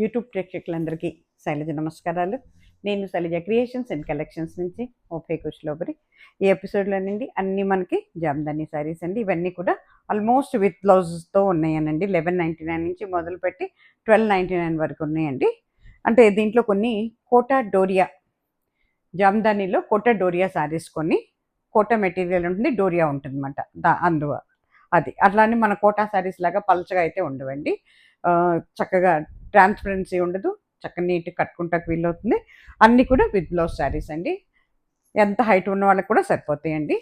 YouTube ప్రేక్షకులందరికీ శైలజ నమస్కారాలు. నేను శైలజ క్రియేషన్స్ అండ్ కలెక్షన్స్ నుంచి ఓఫే కుష్లోబరి. ఈ ఎపిసోడ్లో నుండి అన్నీ మనకి జామ్దాని శారీస్ అండి. ఇవన్నీ కూడా ఆల్మోస్ట్ విత్ బ్లౌజెస్తో ఉన్నాయనండి. 1199 నుంచి మొదలుపెట్టి 1299 వరకు ఉన్నాయండి. అంటే దీంట్లో కొన్ని కోటా డోరియా, జామ్దానీలో కోటా డోరియా శారీస్, కొన్ని కోటా మెటీరియల్ ఉంటుంది, డోరియా ఉంటుంది అనమాట. అది అట్లానే మన కోటా శారీస్ లాగా పలచగా అయితే ఉండవండి. చక్కగా ట్రాన్స్పరెన్సీ ఉండదు, చక్కగా నీట్గా కట్టుకుంటానికి వీలవుతుంది. అన్నీ కూడా విత్ బ్లౌజ్ శారీస్ అండి. ఎంత హైట్ ఉన్న వాళ్ళకి కూడా సరిపోతాయండి.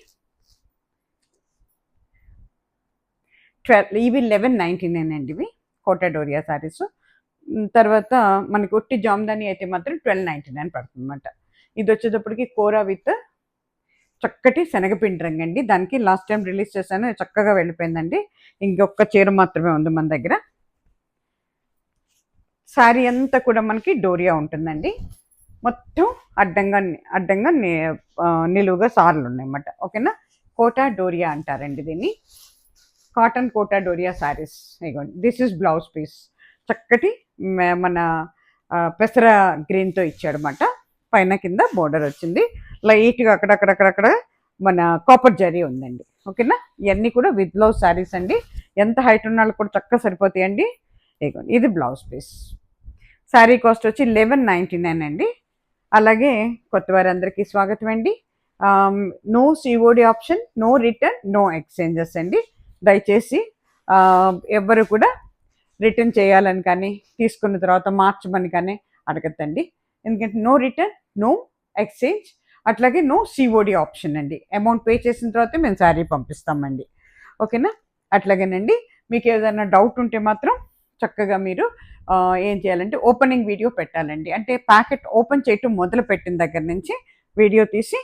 ఇవి 1199 అండి. ఇవి కోటా డోరియా శారీస్. తర్వాత మనకి ఒట్టి జామ్దాని అయితే మాత్రం 1299 పడుతుంది అనమాట. ఇది వచ్చేటప్పటికి కోరా విత్ చక్కటి శనగపిండి రంగు అండి. దానికి లాస్ట్ టైం రిలీజ్ చేశాను, చక్కగా వెళ్ళిపోయిందండి. ఇంకొక చీర మాత్రమే ఉంది మన దగ్గర. శారీ అంతా కూడా మనకి డోరియా ఉంటుందండి. మొత్తం అడ్డంగా నిలువుగా సార్లు ఉన్నాయన్నమాట. ఓకేనా, కోటా డోరియా అంటారండి దీన్ని. కాటన్ కోటా డోరియా శారీస్. ఇగోండి, దిస్ ఇస్ బ్లౌజ్ పీస్. చక్కటి మన పెసర గ్రీన్తో ఇచ్చాడనమాట. పైన కింద బోర్డర్ వచ్చింది. లైట్గా అక్కడక్కడక్కడక్కడ మన కాపర్ జరీ ఉందండి. ఓకేనా, ఇవన్నీ కూడా విత్ బ్లౌజ్ శారీస్ అండి. ఎంత హైట్ ఉన్న వాళ్ళు కూడా చక్కగా సరిపోతాయండి. ఇగోండి, ఇది బ్లౌజ్ పీస్. శారీ కాస్ట్ వచ్చి 1199 అండి. అలాగే కొత్త వారందరికీ స్వాగతం అండి. No COD option, no return, no exchanges అండి. దయచేసి ఎవ్వరు కూడా రిటర్న్ చేయాలని కానీ తీసుకున్న తర్వాత మార్చమని కానీ అడగద్దండి. ఎందుకంటే నో రిటర్న్, నో ఎక్స్చేంజ్, అట్లాగే నో సిఓడి ఆప్షన్ అండి. అమౌంట్ పే చేసిన తర్వాతే మేము శారీ పంపిస్తామండి. ఓకేనా, అట్లాగేనండి. మీకు ఏదైనా డౌట్ ఉంటే మాత్రం చక్కగా మీరు ఏం చేయాలంటే ఓపెనింగ్ వీడియో పెట్టాలండి. అంటే ప్యాకెట్ ఓపెన్ చేయటం మొదలు పెట్టిన దగ్గర నుంచి వీడియో తీసి,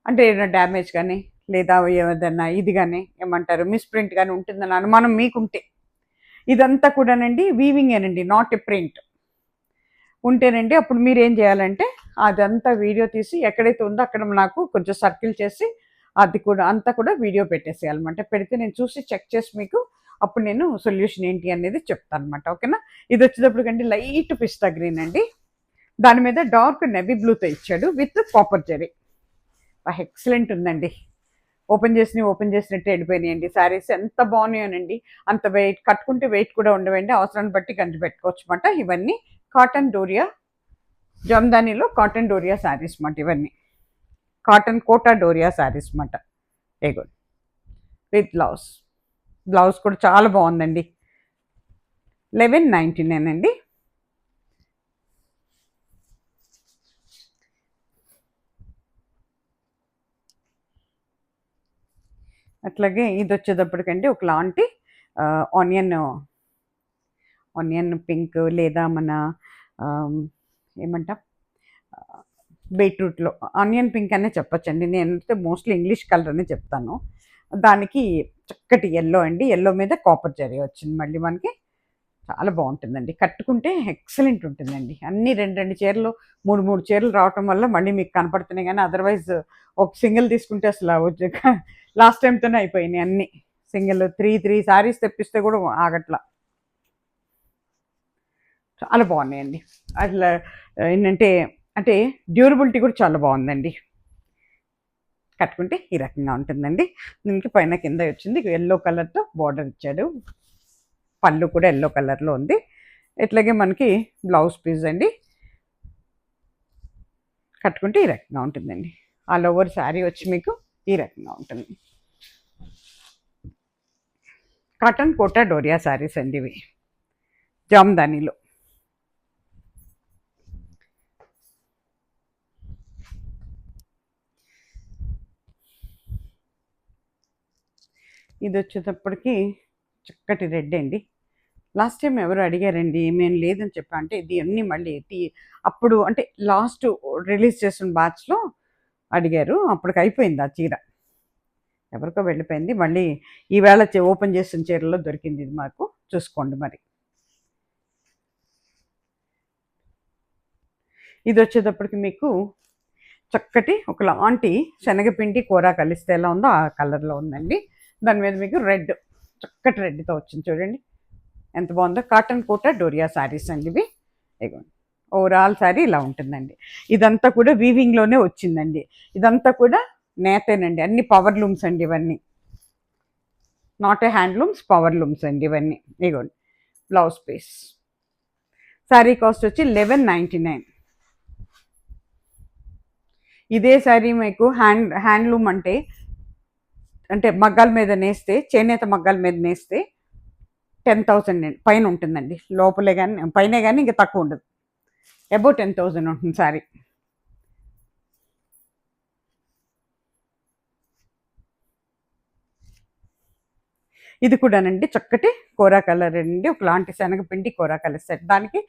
అంటే ఏదైనా డ్యామేజ్ కానీ లేదా ఏదైనా ఇది కానీ ఏమంటారు మిస్ప్రింట్ కానీ ఉంటుందని అనుమానం మీకుంటే, ఇదంతా కూడానండి వీవింగేనండి, నాట్ ఎ ప్రింట్ ఉంటేనండి అప్పుడు మీరు ఏం చేయాలంటే అదంతా వీడియో తీసి ఎక్కడైతే ఉందో అక్కడ నాకు కొంచెం సర్కిల్ చేసి అది కూడా అంతా కూడా వీడియో పెట్టేసేయాలన్నమాట. పెడితే నేను చూసి చెక్ చేసి మీకు అప్పుడు నేను సొల్యూషన్ ఏంటి అనేది చెప్తాను అనమాట. ఓకేనా, ఇది వచ్చేటప్పటికండి లైట్ పిస్తా గ్రీన్ అండి. దాని మీద డార్క్ నెవీ బ్లూతో ఇచ్చాడు విత్ కాపర్ జరీ. ఎక్సలెంట్ ఉందండి. ఓపెన్ చేసినట్టు వెళ్ళిపోయినాయండి. శారీస్ ఎంత బాగున్నాయోనండి. అంత వెయిట్, కట్టుకుంటే వెయిట్ కూడా ఉండవండి. అవసరాన్ని బట్టి గంజి పెట్టుకోవచ్చు అనమాట. ఇవన్నీ కాటన్ డోరియా, జామ్దానీలో కాటన్ డోరియా శారీస్ అన్నమాట. ఇవన్నీ కాటన్ కోటా డోరియా శారీస్ అన్నమాట. ఏగో విత్ బ్లౌజ్ కూడా చాలా బాగుందండి. 1199 అండి. అట్లాగే ఇది వచ్చేటప్పటికండి ఒకలాంటి ఆనియన్ పింక్, లేదా మన ఏమంటా బీట్రూట్లో ఆనియన్ పింక్ అనే చెప్పచ్చండి. నేనైతే మోస్ట్లీ ఇంగ్లీష్ కలర్ అనే చెప్తాను. దానికి చక్కటి ఎల్లో అండి. ఎల్లో మీద కాపర్ జరీ వచ్చింది. మళ్ళీ మనకి చాలా బాగుంటుందండి. కట్టుకుంటే ఎక్సలెంట్ ఉంటుందండి. అన్నీ 2 చీరలు 3 చీరలు రావటం వల్ల మళ్ళీ మీకు కనపడుతున్నాయి. కానీ అదర్వైజ్ ఒక సింగిల్ తీసుకుంటే అసలు లాస్ట్ టైంతోనే అయిపోయినాయి అన్నీ. సింగిల్ 3 శారీస్ తెప్పిస్తే కూడా ఆగట్లా. చాలా బాగున్నాయండి. అట్లా ఏంటంటే అంటే డ్యూరబిలిటీ కూడా చాలా బాగుందండి. కట్టుకుంటే ఈ రకంగా ఉంటుందండి. దీనికి పైన కింద వచ్చింది ఎల్లో కలర్తో బార్డర్ ఇచ్చాడు. పళ్ళు కూడా ఎల్లో కలర్లో ఉంది. ఇట్లాగే మనకి బ్లౌజ్ పీస్ అండి. కట్టుకుంటే ఈ రకంగా ఉంటుందండి. ఆల్ ఓవర్ శారీ వచ్చి మీకు ఈ రకంగా ఉంటుంది. కాటన్ కోటా డోరియా శారీస్ అండి ఇవి, జామ్దానీలో. ఇది వచ్చేటప్పటికి చక్కటి రెడ్ అండి. లాస్ట్ టైం ఎవరు అడిగారండి, మేము లేదని చెప్పా. అంటే ఇది అన్నీ మళ్ళీ అప్పుడు అంటే లాస్ట్ రిలీజ్ చేసిన బ్యాచ్లో అడిగారు. అప్పటికి అయిపోయింది ఆ చీర, ఎవరికో వెళ్ళిపోయింది. మళ్ళీ ఈవేళ ఓపెన్ చేసిన చీరలో దొరికింది ఇది మాకు. చూసుకోండి మరి. ఇది వచ్చేటప్పటికి మీకు చక్కటి ఒకలాంటి శనగపిండి కూర కలిస్తే ఎలా ఉందో ఆ కలర్లో ఉందండి. దాని మీద మీకు రెడ్, చక్కటి రెడ్తో వచ్చింది చూడండి. ఎంత బాగుందో. కాటన్ కోటా డోరియా శారీస్ అండి ఇవి. ఇదిగోండి ఓవరాల్ శారీ ఇలా ఉంటుందండి. ఇదంతా కూడా వీవింగ్లోనే వచ్చిందండి. ఇదంతా కూడా నేతేనండి, అన్ని పవర్ లూమ్స్ అండి ఇవన్నీ, not a handlooms, power looms అండి ఇవన్నీ. ఇదిగోండి బ్లౌజ్ పీస్. శారీ కాస్ట్ వచ్చి 1199. ఇదే శారీ మీకు హ్యాండ్లూమ్ అంటే అంటే మగ్గాల మీద నేస్తే, చేనేత మగ్గాల మీద నేస్తే 10,000 పైన ఉంటుందండి. లోపలే కానీ పైనే కానీ ఇంకా తక్కువ ఉండదు. అబౌట్ 10,000 ఉంటుంది శారీ. ఇది కూడానండి చక్కటి కోరా కలర్ అండి, ఒకలాంటి శనగపిండి కోరా కలర్ సెట్. దానికి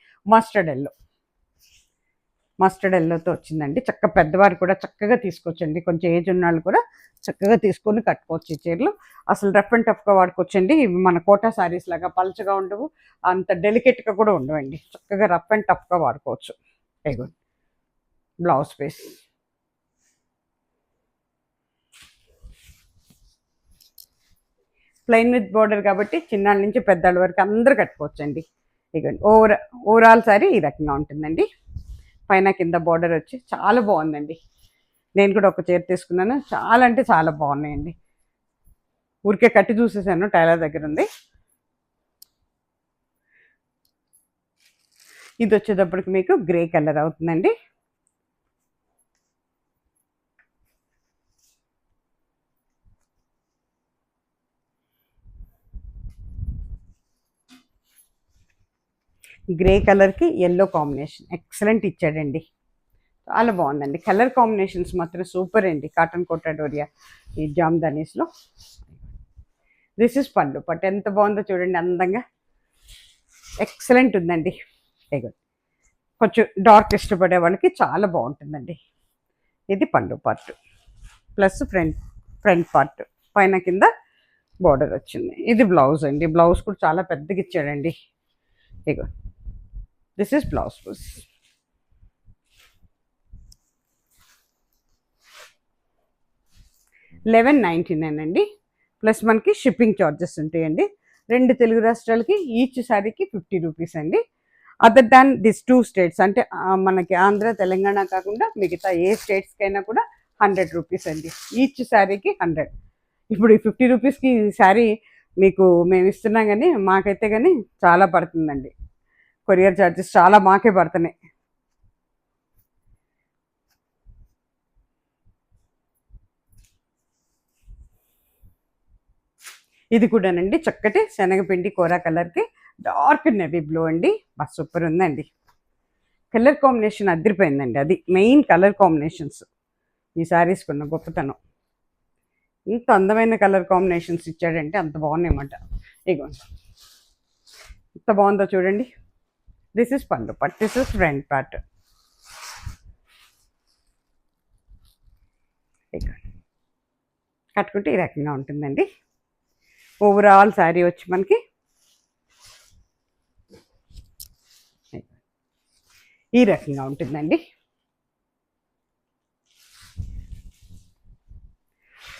మస్టర్డ్ ఎల్లోతో వచ్చిందండి. చక్క పెద్దవారు కూడా చక్కగా తీసుకోవచ్చండి, కొంచెం ఏజ్ ఉన్న వాళ్ళు కూడా చక్కగా తీసుకొని కట్టుకోవచ్చు ఈ చీరలు. అసలు రఫ్ అండ్ టఫ్గా వాడుకోవచ్చండి. ఇవి మన కోటా శారీస్ లాగా పలచగా ఉండవు, అంత డెలికేట్గా కూడా ఉండవండి. చక్కగా రఫ్ అండ్ టఫ్గా వాడుకోవచ్చు. ఇదిగోండి blouse piece. Plain with border కాబట్టి చిన్నాళ్ళ నుంచి పెద్దవాళ్ళ వరకు అందరూ కట్టుకోవచ్చండి. ఇదిగోండి ఓవరాల్ శారీ ఈ రకంగా ఉంటుందండి. పైన కింద బోర్డర్ వచ్చి చాలా బాగుందండి. నేను కూడా ఒక చీర తీసుకున్నాను, చాలా అంటే చాలా బాగున్నాయండి. ఊరికే కట్టి చూసేసాను, టైలర్ దగ్గర ఉంది. ఇది వచ్చేటప్పటికి మీకు గ్రే కలర్ అవుతుందండి. గ్రే కలర్కి ఎల్లో కాంబినేషన్ ఎక్సలెంట్ ఇచ్చాడండి, చాలా బాగుందండి. కలర్ కాంబినేషన్స్ మాత్రం సూపర్ అండి. కాటన్ కోటా డోరియా ఈ జామ్దానీస్లో. దిస్ ఇస్ పళ్ళు. పట్టు ఎంత బాగుందో చూడండి, అందంగా ఎక్సలెంట్ ఉందండి. కొంచెం డార్క్ ఇష్టపడే వాళ్ళకి చాలా బాగుంటుందండి. ఇది పళ్ళు పార్ట్ ప్లస్ ఫ్రంట్ పార్ట్, పైన కింద బార్డర్ వచ్చింది. ఇది బ్లౌజ్ అండి. బ్లౌజ్ కూడా చాలా పెద్దగా ఇచ్చాడండి. ఇగో దిస్ ఇస్ బ్లౌజ్ పీస్. $11.99 అండి. ప్లస్ మనకి షిప్పింగ్ ఛార్జెస్ ఉంటాయండి. 2 తెలుగు రాష్ట్రాలకి ఈచ్ శారీకి 50 రూపీస్ అండి. అదర్ దాన్ దిస్ 2 స్టేట్స్ అంటే మనకి ఆంధ్ర తెలంగాణ కాకుండా మిగతా ఏ స్టేట్స్కైనా కూడా 100 రూపీస్ అండి. ఈచ్ శారీకి 100. ఇప్పుడు ఈ 50 రూపీస్కి శారీ మీకు మేము ఇస్తున్నాం, కానీ మాకైతే కానీ చాలా పడుతుందండి. కొరియర్ ఛార్జెస్ చాలా మాకే పడుతున్నాయి. ఇది కూడానండి చక్కటి శనగపిండి కోరా కలర్కి డార్క్ నెవీ బ్లూ అండి. బస్ సూపర్ ఉందండి. కలర్ కాంబినేషన్ అదిరిపోయిందండి. అది మెయిన్ కలర్ కాంబినేషన్స్ ఈ శారీస్కి ఉన్న గొప్పతనం. ఇంత అందమైన కలర్ కాంబినేషన్స్ ఇచ్చాడంటే అంత బాగున్నాయన్నమాట. ఇగో ఎంత బాగుందో చూడండి. This is pallu part, this is front part. కట్టుకుంటే ఈ రకంగా ఉంటుందండి. ఓవరాల్ శారీ వచ్చి మనకి ఈ రకంగా ఉంటుందండి.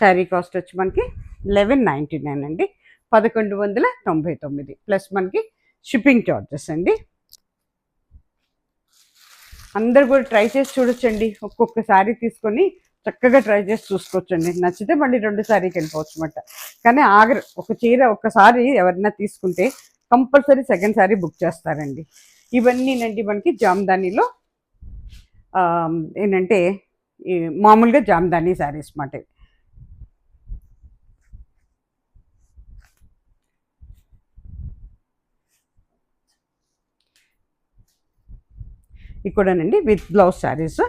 శారీ కాస్ట్ వచ్చి మనకి 1199 అండి, 1199 ప్లస్ మనకి షిప్పింగ్ ఛార్జెస్ అండి. అందరు కూడా ట్రై చేసి చూడొచ్చండి. ఒక్కొక్క శారీ తీసుకొని చక్కగా ట్రై చేసి చూసుకోవచ్చండి. నచ్చితే మళ్ళీ 2 శారీకి వెళ్ళిపోవచ్చు అనమాట. కానీ ఒక చీర ఒక్కసారి ఎవరైనా తీసుకుంటే కంపల్సరీ సెకండ్ శారీ బుక్ చేస్తారండి. ఇవన్నీనండి మనకి జామ్దానీలో ఏంటంటే ఈ మామూలుగా జామ్దానీ శారీస్ మాట. ఇక్కడనండి విత్ బ్లౌజ్ శారీస్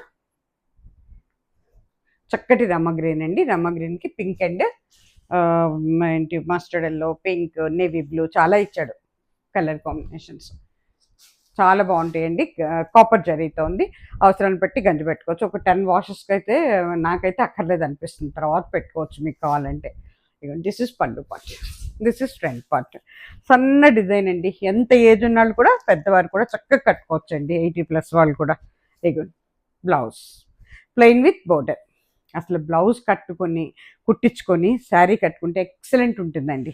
చక్కటి రమ్మగ్రీన్ అండి. రమ్మగ్రీన్కి పింక్ అండ్ ఏంటి mustard yellow, pink, navy blue చాలా ఇచ్చాడు కలర్ కాంబినేషన్స్. చాలా బాగుంటాయండి. కాపర్ జరీతో ఉంది. అవసరాన్ని బట్టి గంజి పెట్టుకోవచ్చు. ఒక 10 వాషెస్కి అయితే నాకైతే అక్కర్లేదు అనిపిస్తుంది, తర్వాత పెట్టుకోవచ్చు మీకు కావాలంటే. ఇక this is pallu part, this is front part. సన్న డిజైన్ అండి. ఎంత ఏజ్ ఉన్న వాళ్ళు కూడా పెద్దవారు కూడా చక్కగా కట్టుకోవచ్చు అండి, 80+ వాళ్ళు కూడా. ఇక బ్లౌజ్ ప్లెయిన్ విత్ బోర్డర్. అసలు బ్లౌజ్ కుట్టించుకొని శారీ కట్టుకుంటే ఎక్సలెంట్ ఉంటుందండి.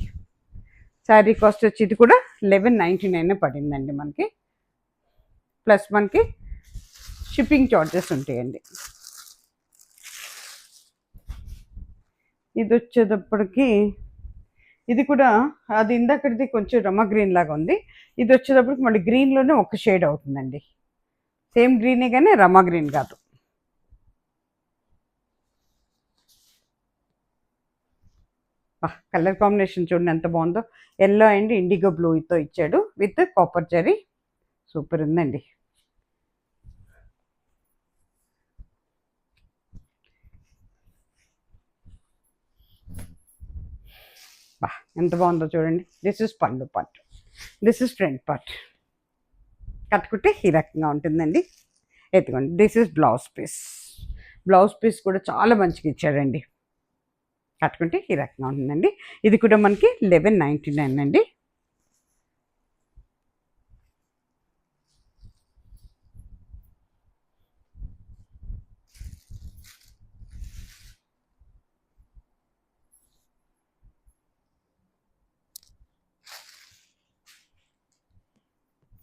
శారీ కాస్ట్ వచ్చి ఇది కూడా 1199 పడిందండి మనకి. ప్లస్ మనకి షిప్పింగ్ చార్జెస్ ఉంటాయండి. ఇది వచ్చేటప్పటికి ఇది కూడా అది ఇందాకటిది కొంచెం రమ గ్రీన్ లాగా ఉంది. ఇది వచ్చేటప్పటికి మళ్ళీ గ్రీన్లోనే ఒక షేడ్ అవుతుందండి. సేమ్ గ్రీనే కానీ రమ గ్రీన్ కాదు. కలర్ కాంబినేషన్ చూడండి ఎంత బాగుందో. ఎల్లో అండ్ ఇండిగో బ్లూతో ఇచ్చాడు విత్ కాపర్ జరీ. సూపర్ ఉందండి. ఎంత బాగుందో చూడండి. This is pallu part, this is front part. కట్టుకుంటే ఈ రకంగా ఉంటుందండి. ఎత్తుకోండి. This is blouse piece. Blouse piece కూడా చాలా మంచిగా ఇచ్చారండి. కట్టుకుంటే ఈ రకంగా ఉంటుందండి. ఇది కూడా మనకి 1199 అండి.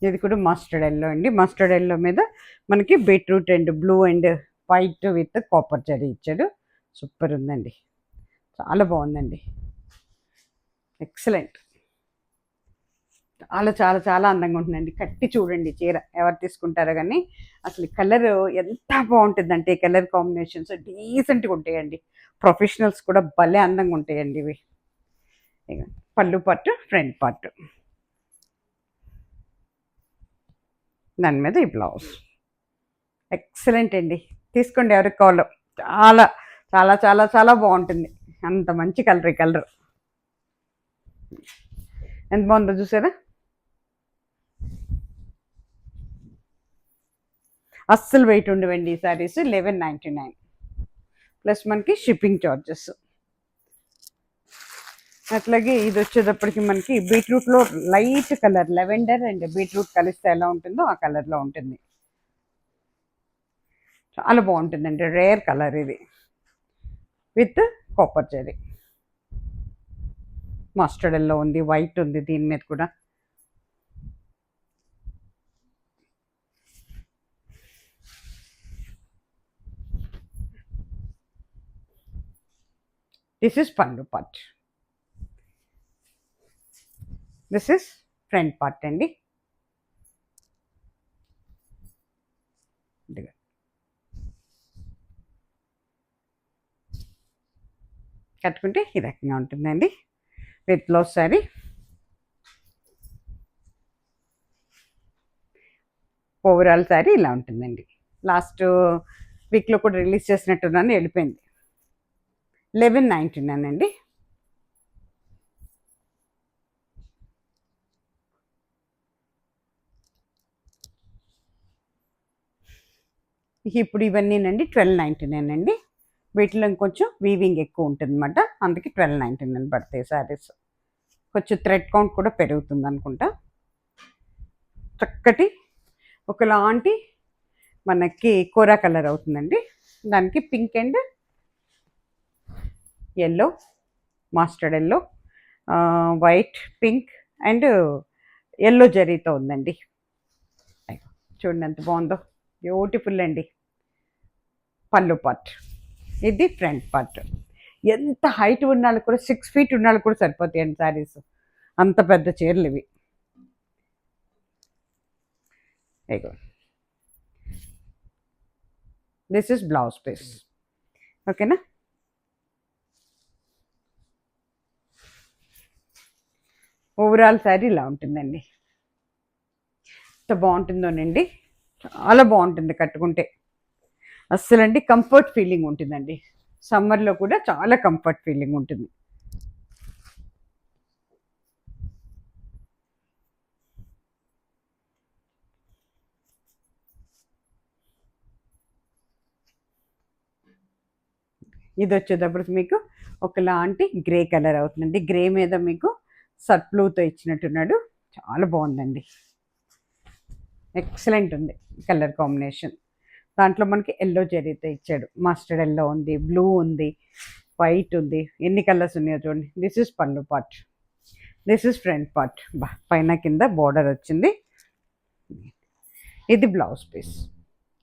ఇది కూడా మస్టర్డ్ ఎల్లో అండి. మస్టర్డ్ ఎల్లో మీద మనకి beetroot and blue and white with copper zari ఇచ్చాడు. సూపర్ ఉందండి. చాలా బాగుందండి. ఎక్సలెంట్. చాలా చాలా చాలా అందంగా ఉంటుందండి. కట్టి చూడండి చీర ఎవరు తీసుకుంటారో కానీ అసలు కలర్ ఎంత బాగుంటుందంటే కలర్ కాంబినేషన్స్ డీసెంట్గా ఉంటాయండి. ప్రొఫెషనల్స్ కూడా భలే అందంగా ఉంటాయండి ఇవి. పళ్ళు పార్ట్, ఫ్రంట్ పార్ట్, దాని మీద ఈ బ్లౌజ్. ఎక్సలెంట్ అండి. తీసుకోండి ఎవరికి కావాలో. చాలా చాలా చాలా చాలా బాగుంటుంది. అంత మంచి కలర్. ఈ కలర్ ఎంత బాగుందో చూసారా. అస్సలు వెయిట్ ఉండవండి ఈ శారీస్. 1199 ప్లస్ మనకి షిప్పింగ్ చార్జెస్. అట్లాగే ఇది వచ్చేటప్పటికి మనకి బీట్రూట్లో light colour lavender and beetroot కలిస్తే ఎలా ఉంటుందో ఆ కలర్లో ఉంటుంది. చాలా బాగుంటుందండి. రేర్ కలర్ ఇది with copper zari. Mustard yellow ఉంది, వైట్ ఉంది దీని మీద కూడా. This is pallu part, this is front part అండి. కట్టుకుంటే ఈ రకంగా ఉంటుందండి with blouse sari. Overall sari ఇలా ఉంటుందండి. లాస్ట్ వీక్లో కూడా రిలీజ్ చేసినట్టున్నాను, వెళ్ళిపోయింది. 1199 అండి. ఇప్పుడు ఇవన్నీనండి 1299 అండి. వీటిలో ఇంకొంచెం వీవింగ్ ఎక్కువ ఉంటుంది అన్నమాట, అందుకే 1299 పడతాయి శారీస్. కొంచెం థ్రెడ్ కౌంట్ కూడా పెరుగుతుంది అనుకుంటా. చక్కటి ఒకలాంటి మనకి కోరా కలర్ అవుతుందండి. దానికి pink and yellow, mastered yellow, white, pink and yellow జరీతో ఉందండి. చూడండి ఎంత బాగుందో. బ్యూటిఫుల్ అండి. పళ్ళు పార్ట్, ఇది ఫ్రంట్ పార్ట్. ఎంత హైట్ ఉన్నాళ్ళు కూడా 6 feet ఉన్నాళ్ళు కూడా సరిపోతాయండి శారీస్. అంత పెద్ద చీరలు ఇవి. This is blouse piece. ఓకేనా. ఓవరాల్ శారీ ఇలా ఉంటుందండి. ఎంత బాగుంటుందోనండి. చాలా బాగుంటుంది కట్టుకుంటే. అస్సలండి కంఫర్ట్ ఫీలింగ్ ఉంటుందండి. సమ్మర్లో కూడా చాలా కంఫర్ట్ ఫీలింగ్ ఉంటుంది. ఇది వచ్చేటప్పటికి మీకు ఒకలాంటి గ్రే కలర్ అవుతుందండి. గ్రే మీద మీకు సట్ బ్లూతో ఇచ్చినట్టున్నాడు. చాలా బాగుందండి. ఎక్సలెంట్ ఉంది కలర్ కాంబినేషన్. దాంట్లో మనకి ఎల్లో జరీతో ఇచ్చాడు. మస్టర్డ్ ఎల్లో ఉంది, బ్లూ ఉంది, వైట్ ఉంది. ఎన్ని కలర్స్ ఉన్నాయో చూడండి. This is pallu part. This is front part. పైన కింద బోర్డర్ వచ్చింది. ఇది బ్లౌజ్ పీస్.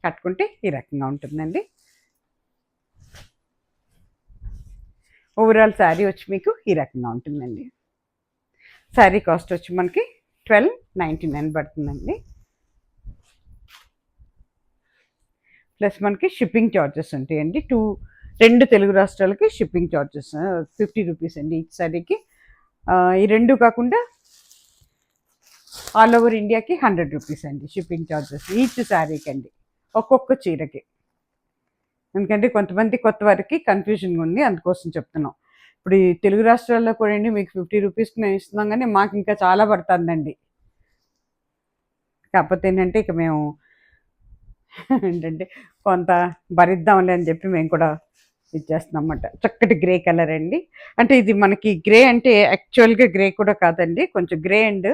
కట్టుకుంటే ఈ రకంగా ఉంటుందండి. ఓవరాల్ శారీ వచ్చి మీకు ఈ రకంగా ఉంటుందండి. శారీ కాస్ట్ వచ్చి మనకి 1299 పడుతుందండి. ప్లస్ మనకి షిప్పింగ్ ఛార్జెస్ ఉంటాయండి. రెండు తెలుగు రాష్ట్రాలకి షిప్పింగ్ ఛార్జెస్ 50 రూపీస్ అండి ఈచ్ శారీకి. ఈ రెండు కాకుండా ఆల్ ఓవర్ ఇండియాకి 100 రూపీస్ అండి షిప్పింగ్ ఛార్జెస్ ఈచ్ శారీకి అండి, ఒక్కొక్క చీరకి. ఎందుకంటే కొంతమంది కొత్త వారికి కన్ఫ్యూజన్గా ఉంది, అందుకోసం చెప్తున్నాం. ఇప్పుడు ఈ తెలుగు రాష్ట్రాల్లో కూడా అండి మీకు 50 రూపీస్కి మేము ఇస్తున్నాం, కానీ మాకు ఇంకా చాలా పడుతుందండి. కాకపోతే ఏంటంటే ఇక మేము ఏంటంటే కొంత భరిద్దాంలే అని చెప్పి మేము కూడా ఇచ్చేస్తున్నాం అన్నమాట. చక్కటి గ్రే కలర్ అండి. అంటే ఇది మనకి గ్రే అంటే యాక్చువల్గా గ్రే కూడా కాదండి, కొంచెం గ్రే అండ్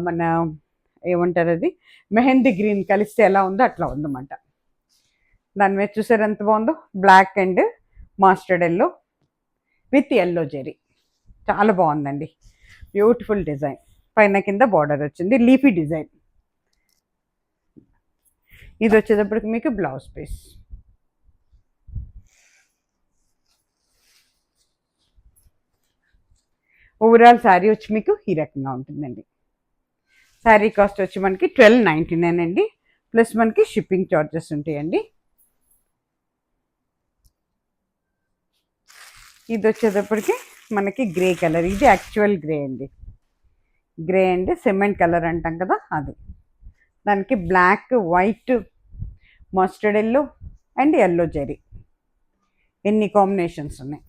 మన ఏమంటారు అది మెహందీ గ్రీన్ కలిస్తే ఎలా ఉందో అట్లా ఉందన్నమాట. దాని మీద చూసారు ఎంత బాగుందో, black and mustard yellow with yellow zari. చాలా బాగుందండి, బ్యూటిఫుల్ డిజైన్. పైన కింద బార్డర్ వచ్చింది, లీఫీ డిజైన్. ఇది వచ్చేటప్పటికి మీకు బ్లౌజ్ పీస్. ఓవరాల్ శారీ వచ్చి మీకు ఈ రకంగా ఉంటుందండి. శారీ కాస్ట్ వచ్చి మనకి 1299 అండి. ప్లస్ మనకి షిప్పింగ్ ఛార్జెస్ ఉంటాయండి. ఇది వచ్చేటప్పటికి మనకి గ్రే కలర్. ఇది యాక్చువల్ గ్రే అండి, గ్రే అండ్ సిమెంట్ కలర్ అంటాం కదా అది. దానికి black, white, mustard yellow and yellow zari, ఎన్ని కాంబినేషన్స్ ఉన్నాయి.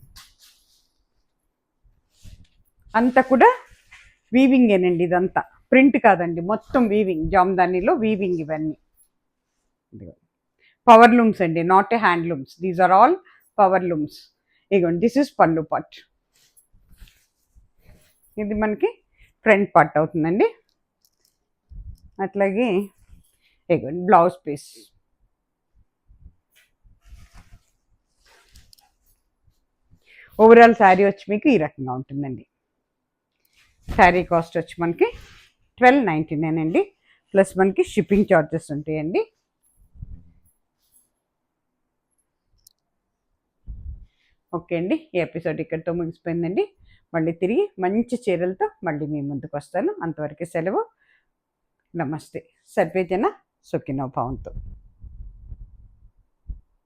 అంతా కూడా వీవింగేనండి, ఇదంతా ప్రింట్ కాదండి, మొత్తం వీవింగ్. జామ్దానీలో వీవింగ్ ఇవన్నీ. పవర్ లూమ్స్ అండి, not a handlooms, these are all power looms. ఇగోండి, దిస్ ఇస్ పళ్ళు పార్ట్. ఇది మనకి ఫ్రంట్ పార్ట్ అవుతుందండి. అట్లాగే ఇగోండి బ్లౌజ్ పీస్. ఓవరాల్ శారీ వచ్చి మీకు ఈ రకంగా ఉంటుందండి. శారీ కాస్ట్ వచ్చి మనకి 1299 అండి. ప్లస్ మనకి షిప్పింగ్ ఛార్జెస్ ఉంటాయండి. ఓకే అండి, ఈ ఎపిసోడ్ ఇక్కడితో ముగిసిపోయిందండి. మళ్ళీ తిరిగి మంచి చీరలతో మళ్ళీ మీ ముందుకు వస్తాను. అంతవరకు సెలవు. నమస్తే. సర్వే జన సుఖినో భవంతు.